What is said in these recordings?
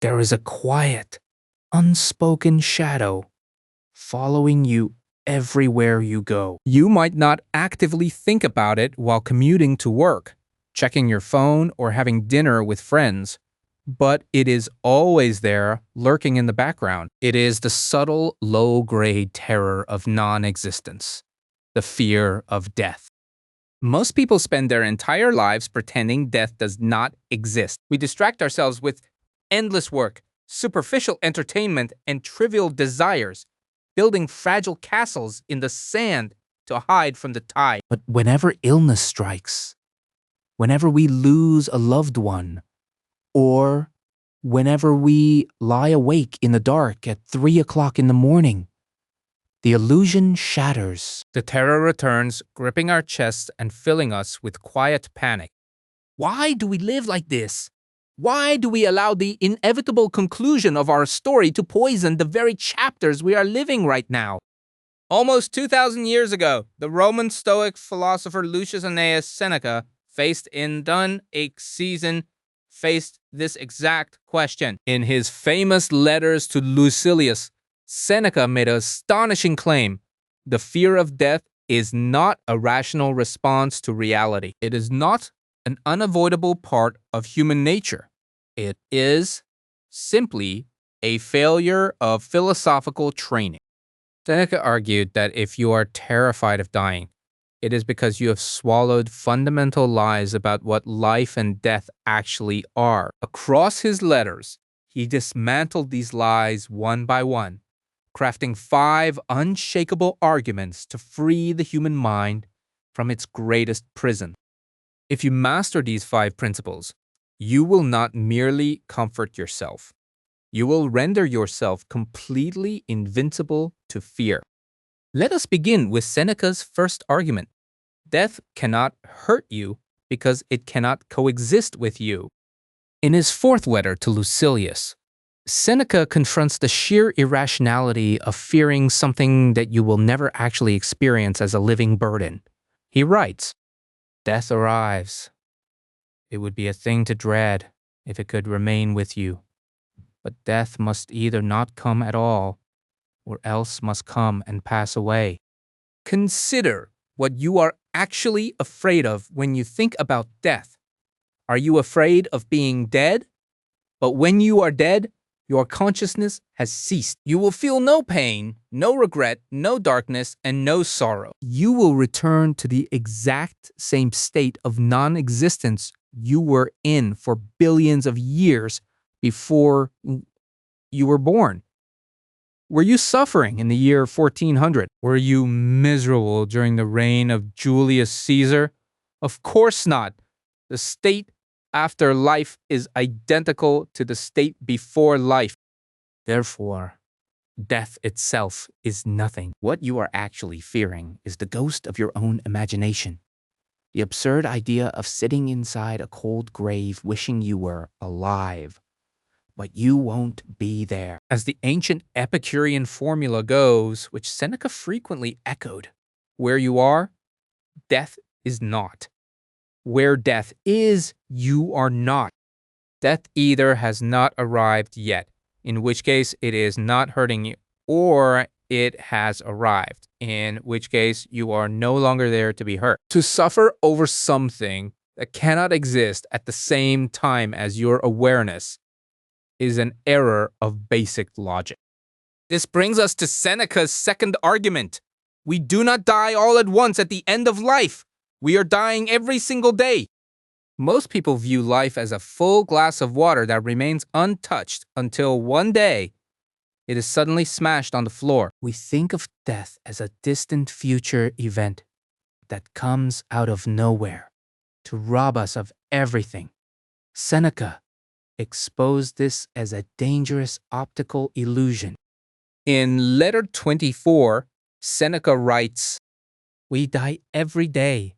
There is a quiet, unspoken shadow following you everywhere you go. You might not actively think about it while commuting to work, checking your phone, or having dinner with friends, but it is always there, lurking in the background. It is the subtle, low-grade terror of non-existence, the fear of death. Most people spend their entire lives pretending death does not exist. We distract ourselves with endless work, superficial entertainment, and trivial desires, building fragile castles in the sand to hide from the tide. But whenever illness strikes, whenever we lose a loved one, or whenever we lie awake in the dark at 3 o'clock in the morning, the illusion shatters. The terror returns, gripping our chests and filling us with quiet panic. Why do we live like this? Why do we allow the inevitable conclusion of our story to poison the very chapters we are living right now? Almost 2,000 years ago, the Roman Stoic philosopher Lucilius Seneca, faced this exact question. In his famous letters to Lucilius, Seneca made an astonishing claim. The fear of death is not a rational response to reality. It is not an unavoidable part of human nature. It is simply a failure of philosophical training. Seneca argued that if you are terrified of dying, it is because you have swallowed fundamental lies about what life and death actually are. Across his letters, he dismantled these lies one by one, crafting 5 unshakable arguments to free the human mind from its greatest prison. If you master these 5 principles, you will not merely comfort yourself. You will render yourself completely invincible to fear. Let us begin with Seneca's first argument. Death cannot hurt you because it cannot coexist with you. In his 4th letter to Lucilius, Seneca confronts the sheer irrationality of fearing something that you will never actually experience as a living burden. He writes, "Death arrives. It would be a thing to dread if it could remain with you. But death must either not come at all, or else must come and pass away." Consider what you are actually afraid of when you think about death. Are you afraid of being dead? But when you are dead, your consciousness has ceased. You will feel no pain, no regret, no darkness, and no sorrow. You will return to the exact same state of non-existence you were in for billions of years before you were born. Were you suffering in the year 1400? Were you miserable during the reign of Julius Caesar? Of course not. The state after life is identical to the state before life. Therefore, death itself is nothing. What you are actually fearing is the ghost of your own imagination. The absurd idea of sitting inside a cold grave wishing you were alive, but you won't be there. As the ancient Epicurean formula goes, which Seneca frequently echoed, where you are, death is not. Where death is, you are not. Death either has not arrived yet, in which case it is not hurting you, or it has arrived, in which case you are no longer there to be hurt. To suffer over something that cannot exist at the same time as your awareness is an error of basic logic. This brings us to Seneca's second argument. We do not die all at once at the end of life. We are dying every single day. Most people view life as a full glass of water that remains untouched until one day it is suddenly smashed on the floor. We think of death as a distant future event that comes out of nowhere to rob us of everything. Seneca exposed this as a dangerous optical illusion. In letter 24, Seneca writes, "We die every day.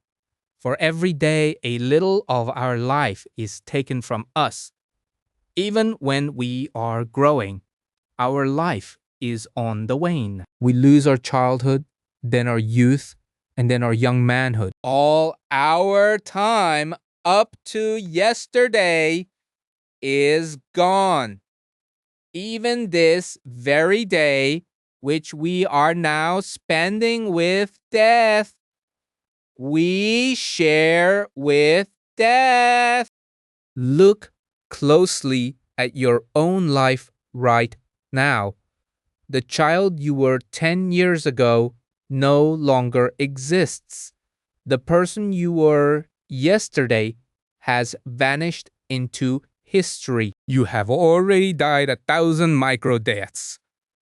For every day, a little of our life is taken from us. Even when we are growing, our life is on the wane. We lose our childhood, then our youth, and then our young manhood. All our time up to yesterday is gone. Even this very day, which we are now spending with death, we share with death. Look closely at your own life right now. The child you were 10 years ago no longer exists. The person you were yesterday has vanished into history. You have already died 1,000 micro deaths.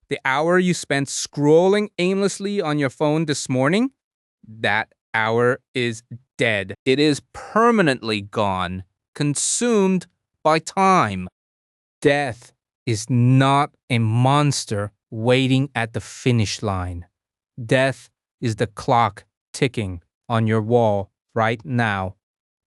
The hour you spent scrolling aimlessly on your phone this morning, that hour is dead. It is permanently gone, consumed by time. Death is not a monster waiting at the finish line. Death is the clock ticking on your wall right now.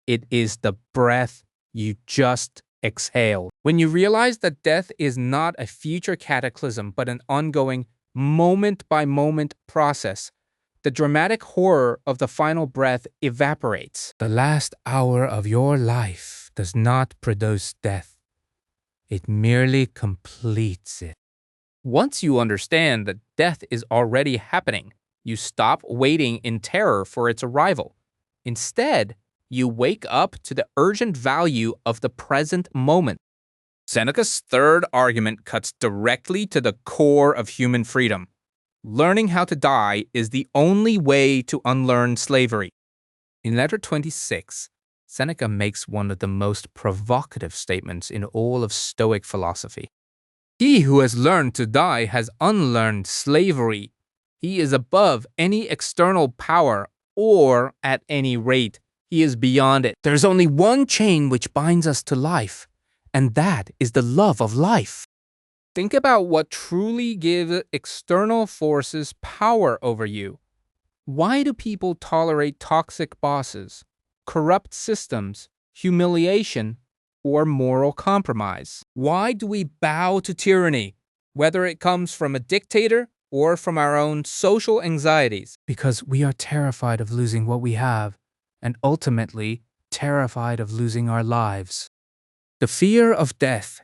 It is the breath you just exhaled. When you realize that death is not a future cataclysm but an ongoing moment-by-moment process, the dramatic horror of the final breath evaporates. The last hour of your life does not produce death. It merely completes it. Once you understand that death is already happening, you stop waiting in terror for its arrival. Instead, you wake up to the urgent value of the present moment. Seneca's third argument cuts directly to the core of human freedom. Learning how to die is the only way to unlearn slavery. In letter 26, Seneca makes one of the most provocative statements in all of Stoic philosophy. He who has learned to die has unlearned slavery. He is above any external power, or at any rate, he is beyond it. There's only one chain which binds us to life, and that is the love of life. Think about what truly gives external forces power over you. Why do people tolerate toxic bosses, corrupt systems, humiliation, or moral compromise? Why do we bow to tyranny, whether it comes from a dictator or from our own social anxieties? Because we are terrified of losing what we have, and ultimately terrified of losing our lives. The fear of death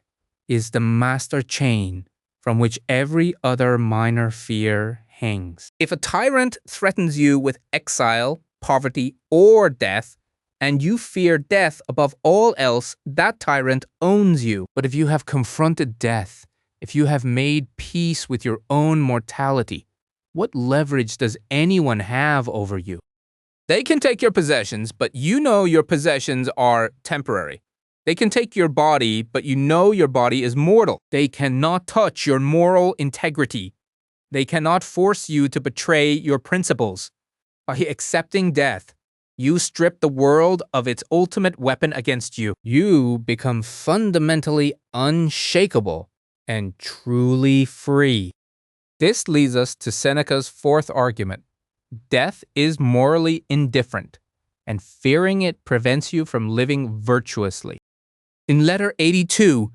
is the master chain from which every other minor fear hangs. If a tyrant threatens you with exile, poverty, or death, and you fear death above all else, that tyrant owns you. But if you have confronted death, if you have made peace with your own mortality, what leverage does anyone have over you? They can take your possessions, but you know your possessions are temporary. They can take your body, but you know your body is mortal. They cannot touch your moral integrity. They cannot force you to betray your principles. By accepting death, you strip the world of its ultimate weapon against you. You become fundamentally unshakable and truly free. This leads us to Seneca's fourth argument. Death is morally indifferent, and fearing it prevents you from living virtuously. In letter 82,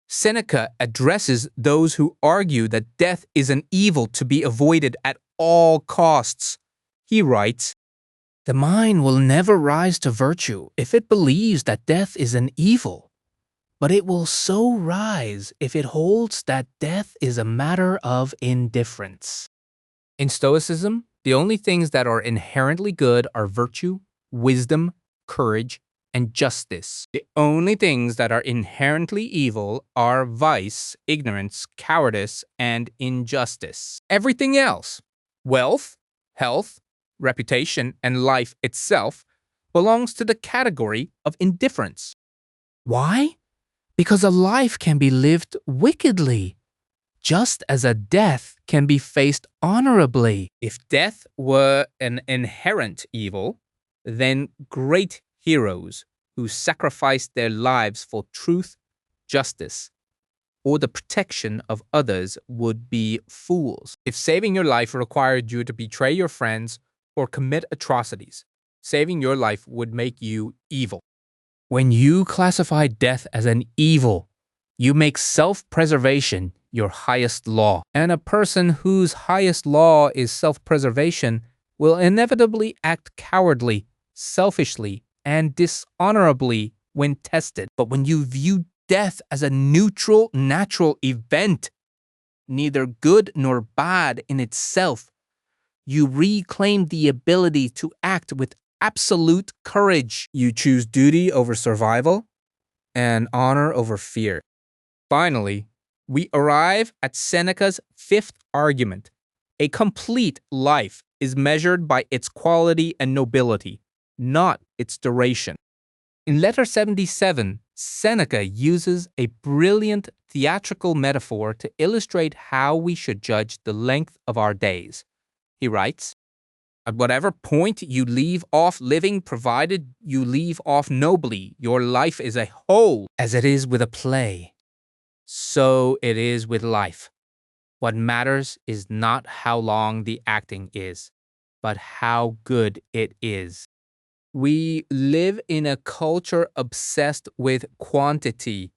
Seneca addresses those who argue that death is an evil to be avoided at all costs. He writes, "The mind will never rise to virtue if it believes that death is an evil, but it will so rise if it holds that death is a matter of indifference." In Stoicism, the only things that are inherently good are virtue, wisdom, courage, and justice. The only things that are inherently evil are vice, ignorance, cowardice, and injustice. Everything else, wealth, health, reputation, and life itself, belongs to the category of indifference. Why? Because a life can be lived wickedly, just as a death can be faced honorably. If death were an inherent evil, then great heroes who sacrificed their lives for truth, justice, or the protection of others would be fools. If saving your life required you to betray your friends or commit atrocities, saving your life would make you evil. When you classify death as an evil, you make self-preservation your highest law. And a person whose highest law is self-preservation will inevitably act cowardly, selfishly, and dishonorably when tested. But when you view death as a neutral, natural event, neither good nor bad in itself. You reclaim the ability to act with absolute courage. You choose duty over survival and honor over fear. Finally, we arrive at Seneca's fifth argument. A complete life is measured by its quality and nobility, not its duration. In letter 77, Seneca uses a brilliant theatrical metaphor to illustrate how we should judge the length of our days. He writes, "At whatever point you leave off living, provided you leave off nobly, your life is a whole, as it is with a play. So it is with life. What matters is not how long the acting is, but how good it is." We live in a culture obsessed with quantity.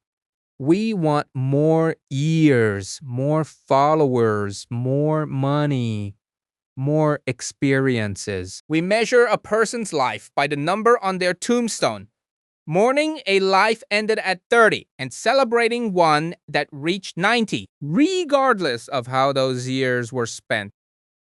We want more ears, more followers, more money, more experiences. We measure a person's life by the number on their tombstone, mourning a life ended at 30 and celebrating one that reached 90, regardless of how those years were spent.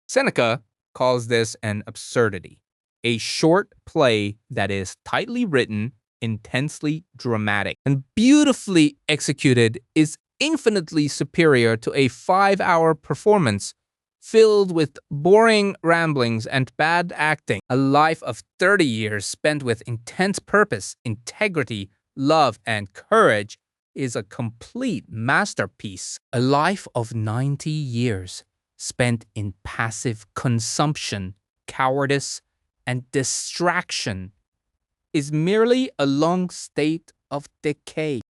Seneca calls this an absurdity. A short play that is tightly written, intensely dramatic, and beautifully executed is infinitely superior to a 5-hour performance filled with boring ramblings and bad acting. A life of 30 years spent with intense purpose, integrity, love, and courage is a complete masterpiece. A life of 90 years spent in passive consumption, cowardice, and distraction is merely a long state of decay.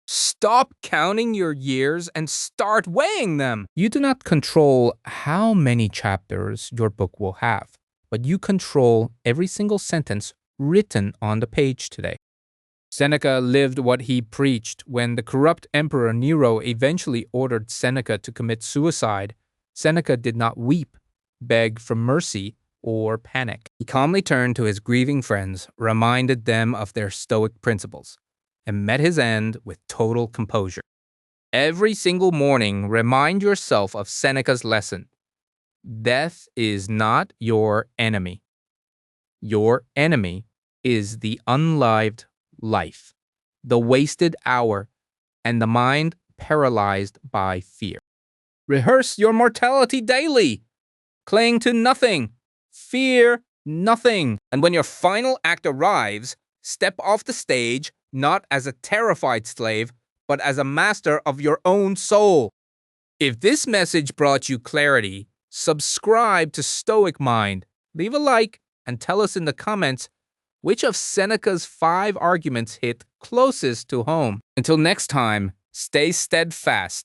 Stop counting your years and start weighing them. You do not control how many chapters your book will have, but you control every single sentence written on the page today. Seneca lived what he preached. When the corrupt Emperor Nero eventually ordered Seneca to commit suicide, Seneca did not weep, beg for mercy, or panic. He calmly turned to his grieving friends, reminded them of their Stoic principles, and met his end with total composure. Every single morning, remind yourself of Seneca's lesson. Death is not your enemy. Your enemy is the unlived life, the wasted hour, and the mind paralyzed by fear. Rehearse your mortality daily. Cling to nothing. Fear nothing. And when your final act arrives, step off the stage not as a terrified slave, but as a master of your own soul. If this message brought you clarity, subscribe to Stoic Mind, leave a like, and tell us in the comments which of Seneca's 5 arguments hit closest to home. Until next time, stay steadfast.